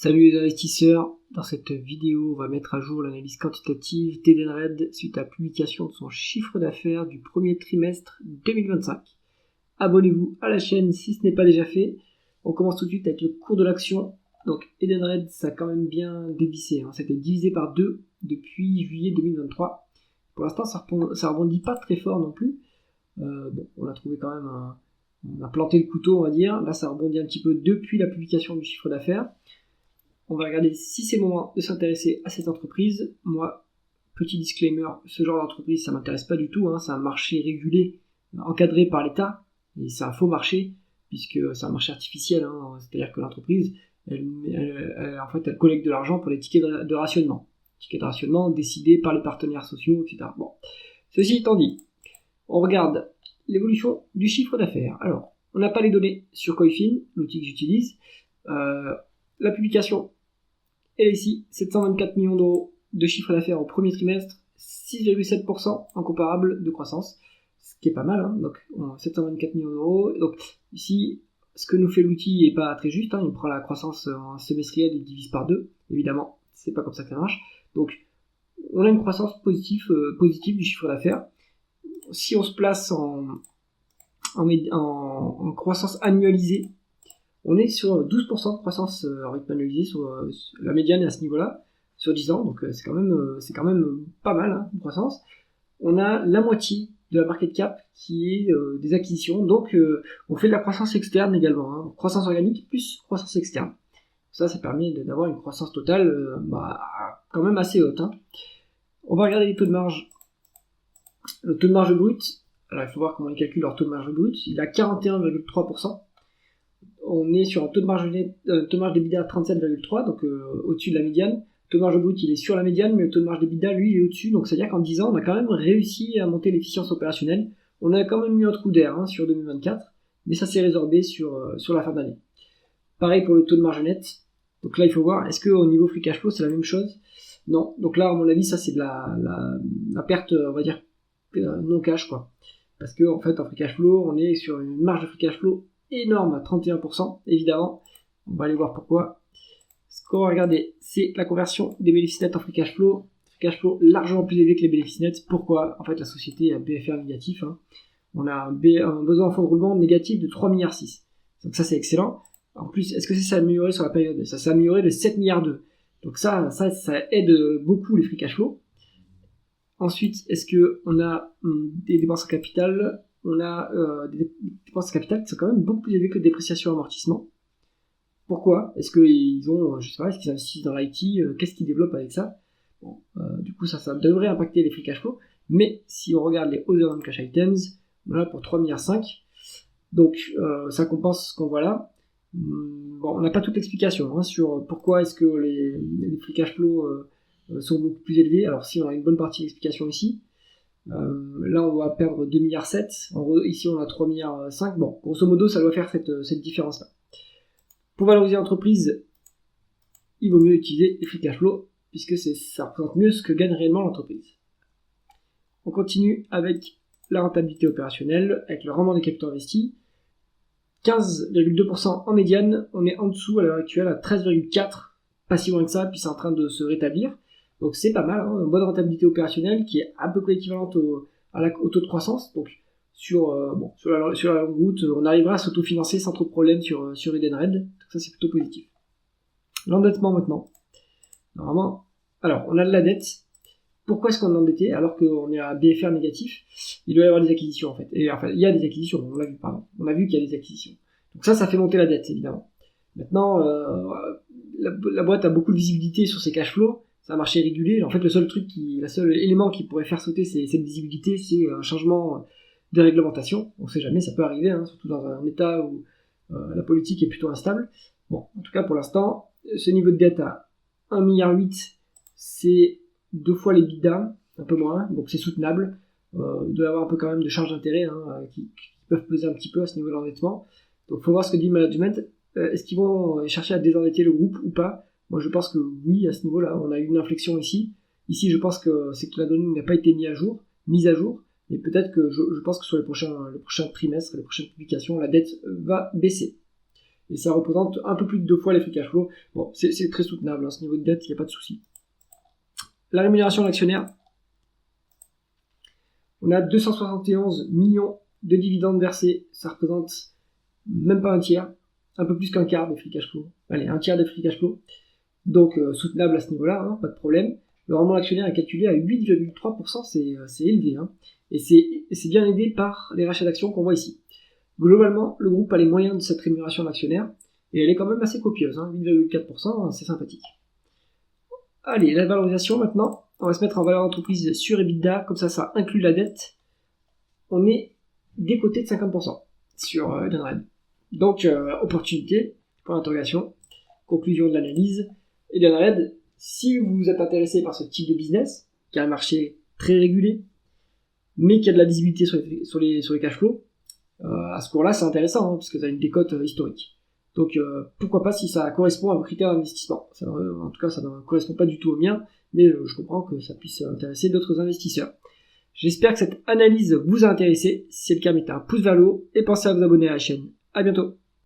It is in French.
Salut les investisseurs, dans cette vidéo on va mettre à jour l'analyse quantitative d'Edenred suite à la publication de son chiffre d'affaires du premier trimestre 2025. Abonnez-vous à la chaîne si ce n'est pas déjà fait. On commence tout de suite avec le cours de l'action. Donc Edenred, ça a quand même bien dévissé, c'était divisé par 2 depuis juillet 2023. Pour l'instant ça rebondit pas très fort non plus. On a trouvé quand même on a planté le couteau on va dire. Là ça rebondit un petit peu depuis la publication du chiffre d'affaires. On va regarder si c'est le moment de s'intéresser à cette entreprise. Moi, petit disclaimer, ce genre d'entreprise, ça m'intéresse pas du tout. C'est un marché régulé, encadré par l'État, et c'est un faux marché, puisque c'est un marché artificiel. C'est-à-dire que l'entreprise, elle collecte de l'argent pour les tickets de rationnement. Tickets de rationnement décidés par les partenaires sociaux, etc. Bon, ceci étant dit, on regarde l'évolution du chiffre d'affaires. Alors, on n'a pas les données sur Coifin, l'outil que j'utilise. La publication est ici, 724 millions d'euros de chiffre d'affaires au premier trimestre, 6,7% en comparable de croissance, ce qui est pas mal, donc 724 millions d'euros. Donc ici, ce que nous fait l'outil n'est pas très juste, il prend la croissance en semestrielle et divise par 2, évidemment, c'est pas comme ça que ça marche. Donc on a une croissance positive du chiffre d'affaires. Si on se place en croissance annualisée, on est sur 12% de croissance en rythme annualisé sur la médiane à ce niveau-là, sur 10 ans, donc c'est quand même pas mal, de croissance. On a la moitié de la market cap qui est des acquisitions, donc on fait de la croissance externe également, croissance organique plus croissance externe. Ça permet d'avoir une croissance totale quand même assez haute. On va regarder les taux de marge. Le taux de marge brut, alors il faut voir comment ils calculent leur taux de marge brut, il est à 41,3%. On est sur un taux de marge d'EBITDA à 37,3, donc au-dessus de la médiane. Le taux de marge brut, il est sur la médiane, mais le taux de marge d'EBITDA, lui, il est au-dessus. Donc, c'est-à-dire qu'en 10 ans, on a quand même réussi à monter l'efficience opérationnelle. On a quand même eu un coup d'air sur 2024, mais ça s'est résorbé sur la fin d'année. Pareil pour le taux de marge net. Donc là, il faut voir, est-ce qu'au niveau free cash flow, c'est la même chose? Non. Donc là, à mon avis, ça, c'est de la perte, on va dire, non cash, quoi. Parce que, en fait, en free cash flow, on est sur une marge de free cash flow énorme à 31%, évidemment. On va aller voir pourquoi. Ce qu'on va regarder, c'est la conversion des bénéfices nets en free cash flow. Free cash flow largement plus élevé que les bénéfices nets. Pourquoi? En fait, la société a BFR négatif. On a un besoin en fonds de roulement négatif de 3,6 milliards. Donc ça, c'est excellent. En plus, est-ce que ça s'est amélioré sur la période? Ça s'est amélioré de 7,2 milliards. Donc ça aide beaucoup les free cash flow. Ensuite, est-ce qu'on a des dépenses en capital? On a des dépenses en capital qui sont quand même beaucoup plus élevées que dépréciation et amortissement. Pourquoi? Est-ce qu'ils ont, je sais pas, est-ce qu'ils investissent dans l'IT? Qu'est-ce qu'ils développent avec ça? Du coup, ça devrait impacter les free cash flow. Mais si on regarde les other non-cash items, on a pour 3,5 milliards. Donc, ça compense ce qu'on voit là. On n'a pas toute l'explication sur pourquoi est-ce que les free cash flow sont beaucoup plus élevés. Alors, si on a une bonne partie d'explication ici. Là on va perdre 2,7 milliards, ici on a 3,5 milliards. Bon, grosso modo ça doit faire cette différence là. Pour valoriser l'entreprise, il vaut mieux utiliser les free cash flow puisque ça représente mieux ce que gagne réellement l'entreprise. On continue avec la rentabilité opérationnelle, avec le rendement des capitaux investis. 15,2% en médiane, on est en dessous à l'heure actuelle à 13,4%, pas si loin que ça, puis c'est en train de se rétablir. Donc c'est pas mal, une bonne rentabilité opérationnelle qui est à peu près équivalente au taux de croissance. Donc sur la longue route, on arrivera à s'autofinancer sans trop de problèmes sur Edenred. Donc ça c'est plutôt positif. L'endettement maintenant. Normalement, alors on a de la dette. Pourquoi est-ce qu'on est endetté alors qu'on est à BFR négatif? Il doit y avoir des acquisitions en fait. Et enfin, il y a des acquisitions, on l'a vu, pardon. On a vu qu'il y a des acquisitions. Donc ça fait monter la dette évidemment. Maintenant, la boîte a beaucoup de visibilité sur ses cash flows. C'est un marché régulé. En fait, le seul élément qui pourrait faire sauter cette visibilité, c'est un changement de réglementation. On sait jamais, ça peut arriver, surtout dans un état où la politique est plutôt instable. Bon, en tout cas, pour l'instant, ce niveau de dette à 1,8 milliard, c'est 2 fois les l'EBITDA, un peu moins, donc c'est soutenable. Il doit y avoir un peu quand même de charges d'intérêt qui peuvent peser un petit peu à ce niveau d'endettement. Donc, il faut voir ce que dit le management. Est-ce qu'ils vont chercher à désendetter le groupe ou pas? Moi, je pense que oui, à ce niveau-là, on a eu une inflexion ici. Ici, je pense que c'est que la donnée n'a pas été mise à jour. Mais peut-être que je pense que sur le prochain trimestre, les prochaines publications, la dette va baisser. et ça représente un peu plus de 2 fois les free cash flow. Bon, c'est très soutenable, hein, ce niveau de dette, il n'y a pas de souci. La rémunération de l'actionnaire, on a 271 millions de dividendes versés, ça représente même pas un tiers, un peu plus qu'un quart des free cash flow. Allez, un tiers des free cash flow. Donc soutenable à ce niveau-là, hein, pas de problème. Le rendement d'actionnaire est calculé à 8,3%, c'est élevé, hein, et c'est bien aidé par les rachats d'actions qu'on voit ici. Globalement, le groupe a les moyens de cette rémunération d'actionnaire, et elle est quand même assez copieuse, hein, 8,4%, c'est sympathique. Allez, la valorisation maintenant, on va se mettre en valeur d'entreprise sur EBITDA, comme ça inclut la dette. On est décoté de 50% sur Edenred. Donc, opportunité, point d'interrogation, conclusion de l'analyse. Edenred, si vous êtes intéressé par ce type de business, qui a un marché très régulé, mais qui a de la visibilité sur les cash flows, à ce cours-là, c'est intéressant, hein, parce que ça a une décote historique. Donc, pourquoi pas si ça correspond à vos critères d'investissement. En tout cas, ça ne correspond pas du tout au mien, mais je comprends que ça puisse intéresser d'autres investisseurs. J'espère que cette analyse vous a intéressé. Si c'est le cas, mettez un pouce vers le haut et pensez à vous abonner à la chaîne. À bientôt.